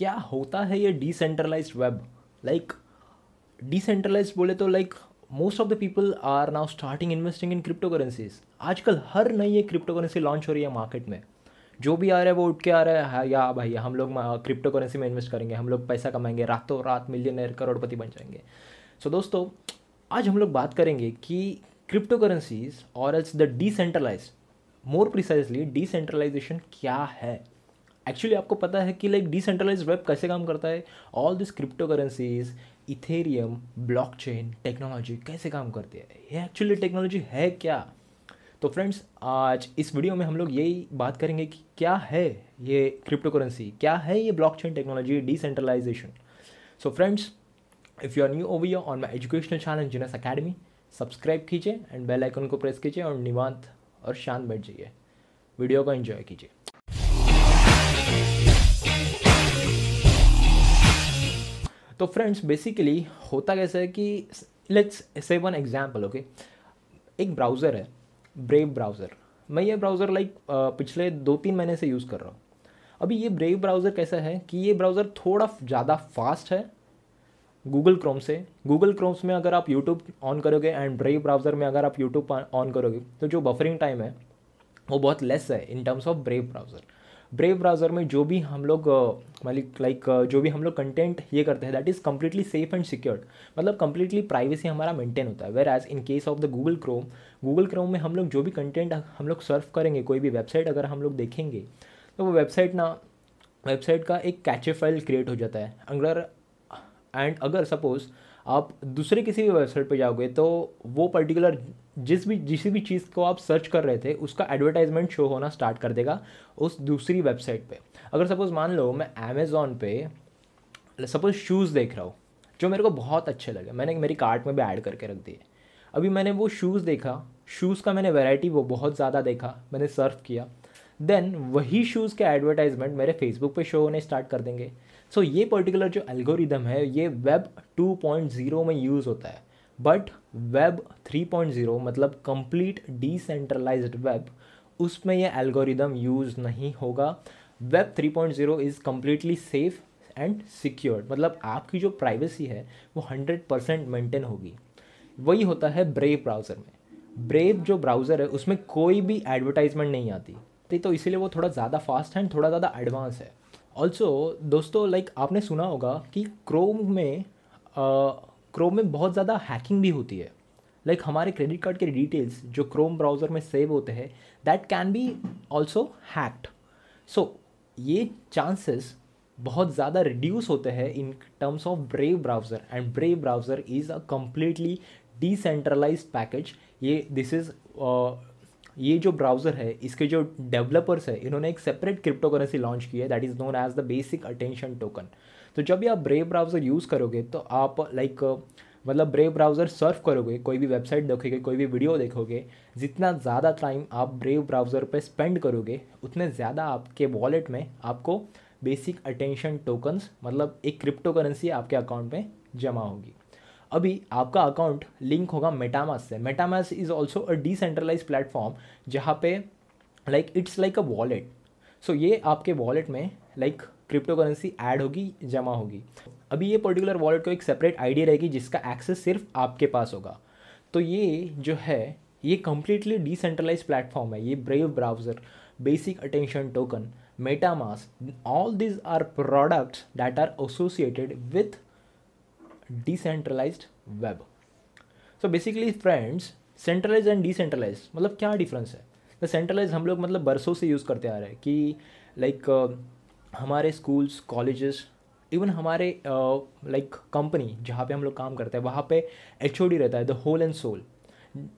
क्या होता है ये डिसेंट्रलाइज्ड वेब? लाइक डिसेंट्रलाइज्ड बोले तो like most of the people are now starting investing in crypto currencies. आजकल हर नई एक क्रिप्टो करेंसी लॉन्च हो रही है मार्केट में। जो भी आ रहा है वो उठ के आ रहा है, हाँ या भाई हम लोग क्रिप्टो करेंसी में इन्वेस्ट करेंगे, हम लोग पैसा कमाएंगे, रातों रात मिलियनर करोड़पति बन जाएंगे। सो दोस्तों, आज हम लोग बात करेंगे कि क्रिप्टो करेंसीज और else the decentralise, more precisely decentralisation क्या है। एक्चुअली आपको पता है कि लाइक डिसेंट्रलाइज वेब कैसे काम करता है? All this crypto currencies, Ethereum, blockchain technology कैसे काम करती है? ये एक्चुअली टेक्नोलॉजी है क्या? तो फ्रेंड्स, आज इस वीडियो में हम लोग यही बात करेंगे कि क्या है ये क्रिप्टो करेंसी, क्या है ये blockchain technology, decentralisation. So friends, if you are new over on my educational channel Genus Academy, subscribe कीजिए एंड बेल आइकन को प्रेस कीजिए और निवांत और शांत बैठ जाइए, वीडियो को एंजॉय कीजिए। तो फ्रेंड्स, बेसिकली होता कैसा है कि let's say one example, okay. एक ब्राउज़र है, ब्रेव ब्राउज़र। मैं ये ब्राउज़र पिछले 2-3 महीने से यूज़ कर रहा हूँ। अभी ये ब्रेव ब्राउज़र कैसा है कि ये ब्राउज़र थोड़ा ज़्यादा फास्ट है गूगल क्रोम से। गूगल क्रोम्स में अगर आप यूट्यूब ऑन करोगे एंड ब्रेव ब्राउज़र में अगर आप यूट्यूब ऑन करोगे तो जो बफरिंग टाइम है वो बहुत लेस है इन terms of Brave browser. Brave browser में जो भी हम लोग जो भी हम लोग कंटेंट ये करते हैं that is completely safe and secured, मतलब कम्प्लीटली प्राइवेसी हमारा मेंटेन होता है। Whereas in case of the Google Chrome में हम लोग जो भी कंटेंट हम लोग सर्व करेंगे, कोई भी वेबसाइट अगर हम लोग देखेंगे तो वो वेबसाइट का एक कैचे फाइल क्रिएट हो जाता है। अगर सपोज़ आप दूसरे किसी भी वेबसाइट पे जाओगे तो वो पर्टिकुलर जिस भी चीज़ को आप सर्च कर रहे थे उसका एडवर्टाइजमेंट शो होना स्टार्ट कर देगा उस दूसरी वेबसाइट पे। अगर सपोज़ मान लो मैं अमेज़ॉन पे सपोज़ शूज़ देख रहा हूँ जो मेरे को बहुत अच्छे लगे, मैंने मेरी कार्ट में भी ऐड करके रख दिए। अभी मैंने वो शूज़ देखा, शूज़ का मैंने वैरायटी वो बहुत ज़्यादा देखा, मैंने सर्व किया, देन वही शूज़ के एडवर्टाइजमेंट मेरे फेसबुक पे शो होने स्टार्ट कर देंगे। सो ये पर्टिकुलर जो एल्गोरिदम है ये वेब 2.0 में यूज़ होता है, बट वेब 3.0 मतलब कंप्लीट डिसेंट्रलाइज्ड वेब, उसमें ये एल्गोरिदम यूज़ नहीं होगा। Web 3.0 is completely safe and secured, मतलब आपकी जो प्राइवेसी है वो 100% मेंटेन होगी। वही होता है ब्रेव ब्राउज़र में। ब्रेव जो ब्राउज़र है उसमें कोई भी एडवर्टाइजमेंट नहीं आती, तो इसीलिए वो थोड़ा ज़्यादा फास्ट एंड थोड़ा ज़्यादा एडवांस है। ऑल्सो दोस्तों, लाइक आपने सुना होगा कि क्रोम में बहुत ज़्यादा हैकिंग भी होती है। लाइक हमारे क्रेडिट कार्ड के डिटेल्स जो क्रोम ब्राउज़र में सेव होते हैं that can be also hacked. So ये चांसेस बहुत ज़्यादा रिड्यूस होते हैं in terms of Brave browser, and Brave browser is a completely decentralised package. ये जो ब्राउज़र है इसके जो डेवलपर्स है इन्होंने एक सेपरेट क्रिप्टो करेंसी लॉन्च की है that is known as the basic attention token. तो जब भी आप ब्रेव ब्राउज़र यूज़ करोगे तो आप मतलब ब्रेव ब्राउज़र सर्फ करोगे, कोई भी वेबसाइट देखोगे, कोई भी वीडियो देखोगे, जितना ज़्यादा टाइम आप ब्रेव ब्राउज़र पे स्पेंड करोगे उतने ज़्यादा आपके वॉलेट में आपको बेसिक अटेंशन टोकन्स मतलब एक क्रिप्टो करेंसी आपके अकाउंट में जमा होगी। अभी आपका अकाउंट लिंक होगा मेटामास्क से। MetaMask is also a decentralise platform जहाँ पे it's like a wallet. So ये आपके वॉलेट में क्रिप्टो करेंसी ऐड होगी, जमा होगी। अभी ये पर्टिकुलर वॉलेट को एक सेपरेट आईडी रहेगी जिसका एक्सेस सिर्फ आपके पास होगा। तो ये जो है ये कम्प्लीटली डिसेंट्रलाइज प्लेटफॉर्म है। ये Brave browser, basic attention token, MetaMask, all this are products that are associated with decentralised web. So basically friends, centralise and decentralise मतलब क्या डिफरेंस है? द सेंट्रलाइज हम लोग मतलब बरसों से यूज़ करते आ रहे हैं कि हमारे स्कूल्स, कॉलेजेस, इवन हमारे कंपनी जहाँ पे हम लोग काम करते हैं वहाँ पे एचओडी रहता है, द होल एंड सोल,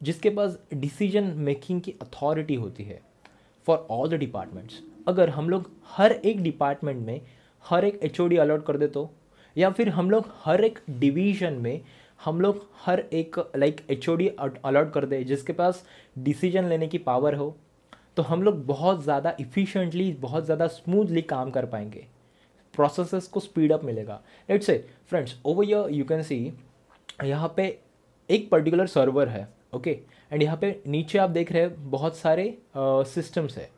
जिसके पास डिसीजन मेकिंग की अथॉरिटी होती है फॉर ऑल द डिपार्टमेंट्स। अगर हम लोग हर एक डिपार्टमेंट में हर एक एचओडी अलॉट कर दे तो, या फिर हम लोग हर एक डिवीज़न में हम लोग हर एक एचओडी अलॉट कर दे जिसके पास डिसीजन लेने की पावर हो, तो हम लोग बहुत ज़्यादा इफ़िशिएंटली, बहुत ज़्यादा स्मूथली काम कर पाएंगे, प्रोसेसेस को स्पीड अप मिलेगा। Let's say friends, over here you can see यहाँ पे एक पर्टिकुलर सर्वर है, ओके, एंड यहाँ पे नीचे आप देख रहे हैं बहुत सारे सिस्टम्स है।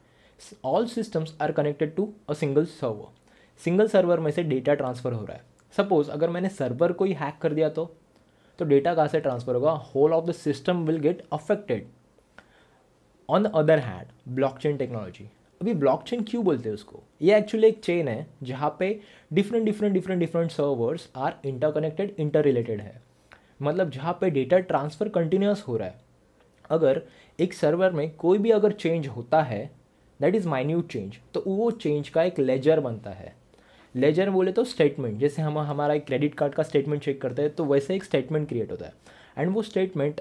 All systems are connected to a single server. Single server में से डेटा ट्रांसफ़र हो रहा है। सपोज अगर मैंने सर्वर को ही हैक कर दिया तो डेटा कहाँ से ट्रांसफ़र होगा? Whole of the system will get affected. On the other hand blockchain technology, अभी ब्लॉकचेन क्यों बोलते हैं उसको? ये एक्चुअली एक चेन है जहाँ पे different servers are interconnected, interrelated है। मतलब जहाँ पे डेटा ट्रांसफ़र कंटिन्यूस हो रहा है। अगर एक सर्वर में कोई भी अगर चेंज होता है, दैट इज़ माइन्यूट चेंज, तो वो चेंज का एक लेजर बनता है। लेजर बोले तो स्टेटमेंट, जैसे हम हमारा एक क्रेडिट कार्ड का स्टेटमेंट चेक करते हैं तो वैसे एक स्टेटमेंट क्रिएट होता है एंड वो स्टेटमेंट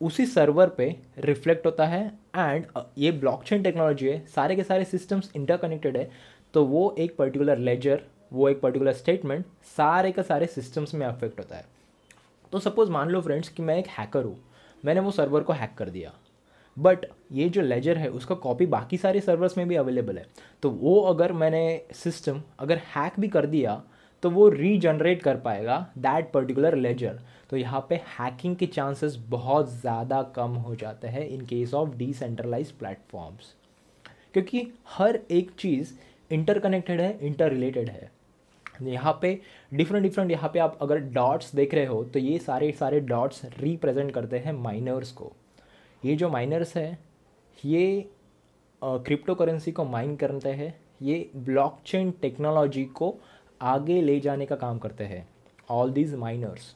उसी सर्वर पे रिफ्लेक्ट होता है। एंड ये ब्लॉकचेन टेक्नोलॉजी है, सारे के सारे सिस्टम्स इंटरकनेक्टेड है, तो वो एक पर्टिकुलर लेजर, वो एक पर्टिकुलर स्टेटमेंट सारे के सारे सिस्टम्स में अफेक्ट होता है। तो सपोज मान लो फ्रेंड्स कि मैं एक हैकर हूँ, मैंने वो सर्वर को हैक कर दिया, बट ये जो लेजर है उसका कॉपी बाकी सारे सर्वर्स में भी अवेलेबल है। तो वो अगर मैंने सिस्टम अगर हैक भी कर दिया तो वो रीजनरेट कर पाएगा दैट पर्टिकुलर लेजर। तो यहाँ पे हैकिंग के चांसेस बहुत ज़्यादा कम हो जाते हैं in case of decentralised platforms, क्योंकि हर एक चीज़ इंटरकनेक्टेड है, इंटर रिलेटेड है। यहाँ पे डिफरेंट यहाँ पे आप अगर डॉट्स देख रहे हो तो ये सारे सारे डॉट्स रिप्रेजेंट करते हैं माइनर्स को। ये जो माइनर्स है ये क्रिप्टो करेंसी को माइन करते हैं, ये ब्लॉकचेन टेक्नोलॉजी को आगे ले जाने का काम करते हैं, all these miners.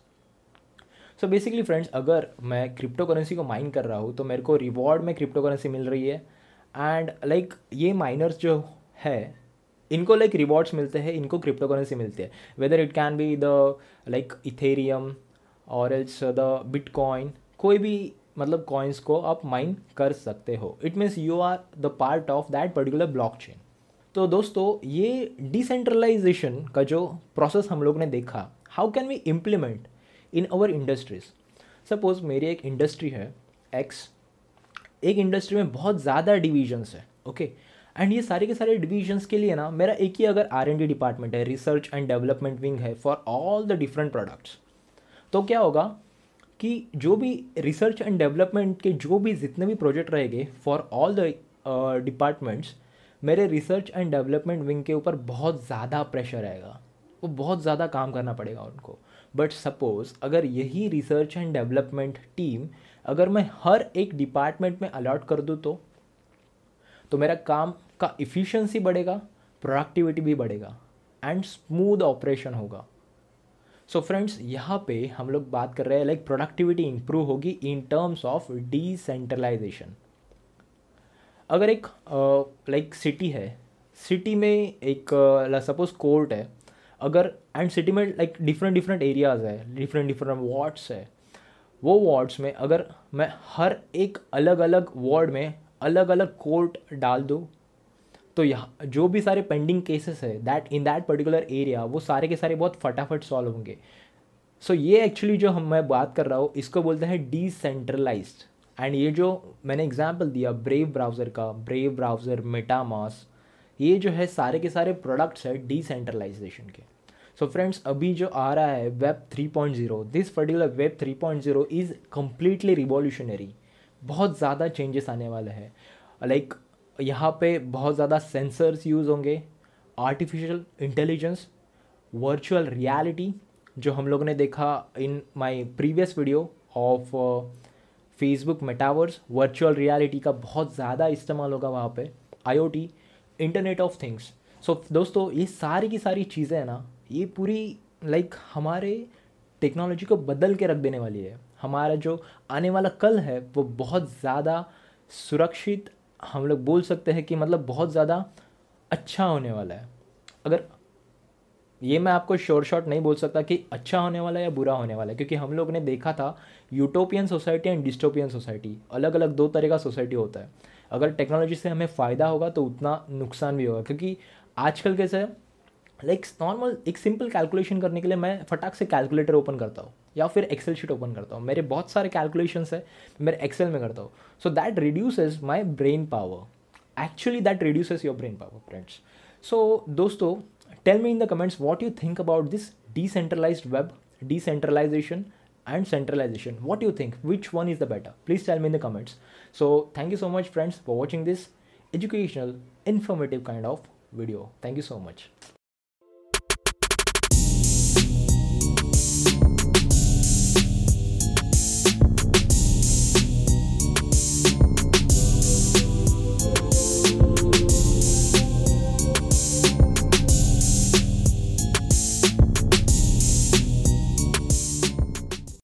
So basically friends, अगर मैं क्रिप्टो करेंसी को माइन कर रहा हूँ तो मेरे को रिवॉर्ड में क्रिप्टो करेंसी मिल रही है एंड ये माइनर्स जो है इनको रिवॉर्ड्स मिलते हैं, इनको क्रिप्टो करेंसी मिलती है, whether it can be the Ethereum और इट्स द बिटकॉइन, कोई भी मतलब कॉइन्स को आप माइन कर सकते हो। It means you are the part of that particular blockchain. तो दोस्तों, ये डिसेंट्रलाइजेशन का जो प्रोसेस हम लोग ने देखा, how can we implement in our industries. Suppose मेरी एक इंडस्ट्री है एक्स, एक इंडस्ट्री में बहुत ज़्यादा डिविजन्स है, ओके, एंड ये सारे के सारे डिविजन्स के लिए ना मेरा एक ही अगर R&D डिपार्टमेंट है, रिसर्च एंड डेवलपमेंट विंग है for all the different products, तो क्या होगा कि जो भी रिसर्च एंड डेवलपमेंट के जो भी जितने भी प्रोजेक्ट रहेंगे फॉर ऑल द डिपार्टमेंट्स, मेरे रिसर्च एंड डेवलपमेंट विंग के ऊपर बहुत ज़्यादा प्रेशर आएगा, वो बहुत ज़्यादा काम करना पड़ेगा उनको। बट सपोज़ अगर यही रिसर्च एंड डेवलपमेंट टीम अगर मैं हर एक डिपार्टमेंट में अलॉट कर दूँ तो मेरा काम का इफ़िशियंसी बढ़ेगा, प्रोडक्टिविटी भी बढ़ेगा एंड स्मूथ ऑपरेशन होगा। सो फ्रेंड्स, यहाँ पे हम लोग बात कर रहे हैं प्रोडक्टिविटी इंप्रूव होगी इन टर्म्स ऑफ डिसेंट्रलाइजेशन। अगर एक सिटी है, सिटी में एक सपोज कोर्ट है, अगर एंड सिटी में डिफरेंट एरियाज़ है, डिफरेंट वार्ड्स है, वो वार्ड्स में अगर मैं हर एक अलग अलग वार्ड में अलग अलग कोर्ट डाल दूँ तो यहाँ जो भी सारे पेंडिंग केसेस है that in that particular area, वो सारे के सारे बहुत फटाफट सॉल्व होंगे। सो ये एक्चुअली जो मैं बात कर रहा हूँ इसको बोलते हैं डिसेंट्रलाइज्ड। एंड ये जो मैंने एग्जांपल दिया ब्रेव ब्राउज़र का, ब्रेव ब्राउज़र, मेटामास्क, ये जो है सारे के सारे प्रोडक्ट्स है डिसेंट्रलाइजेशन के। सो फ्रेंड्स, अभी जो आ रहा है web 3.0, this particular web 3.0 is completely revolutionary. बहुत ज़्यादा चेंजेस आने वाले हैं। यहाँ पे बहुत ज़्यादा सेंसर्स यूज़ होंगे, आर्टिफिशियल इंटेलिजेंस, वर्चुअल रियलिटी, जो हम लोग ने देखा in my previous video of Facebook metaverse, virtual reality का बहुत ज़्यादा इस्तेमाल होगा वहाँ पे, IoT, इंटरनेट ऑफ थिंग्स। सो दोस्तों, ये सारी की सारी चीज़ें हैं ना, ये पूरी हमारे टेक्नोलॉजी को बदल के रख देने वाली है। हमारा जो आने वाला कल है वो बहुत ज़्यादा सुरक्षित, हम लोग बोल सकते हैं कि बहुत ज़्यादा अच्छा होने वाला है। अगर ये मैं आपको शॉर्ट नहीं बोल सकता कि अच्छा होने वाला है या बुरा होने वाला है, क्योंकि हम लोग ने देखा था utopian society and dystopian society, अलग अलग दो तरह का सोसाइटी होता है। अगर टेक्नोलॉजी से हमें फ़ायदा होगा तो उतना नुकसान भी होगा, क्योंकि आजकल कैसे नॉर्मल एक सिंपल कैलकुलेशन करने के लिए मैं फटाक से कैलकुलेटर ओपन करता हूँ या फिर एक्सेल शीट ओपन करता हूँ, मेरे बहुत सारे कैलकुलेशंस है मेरे एक्सेल में करता हूँ। So that reduces my brain power, actually that reduces your brain power friends. So दोस्तों, tell me in the comments what you think about this decentralised web, decentralization and centralization. What do you think? Which one is the better? Please tell me in the comments. So thank you so much friends for watching this educational, informative kind of video. Thank you so much.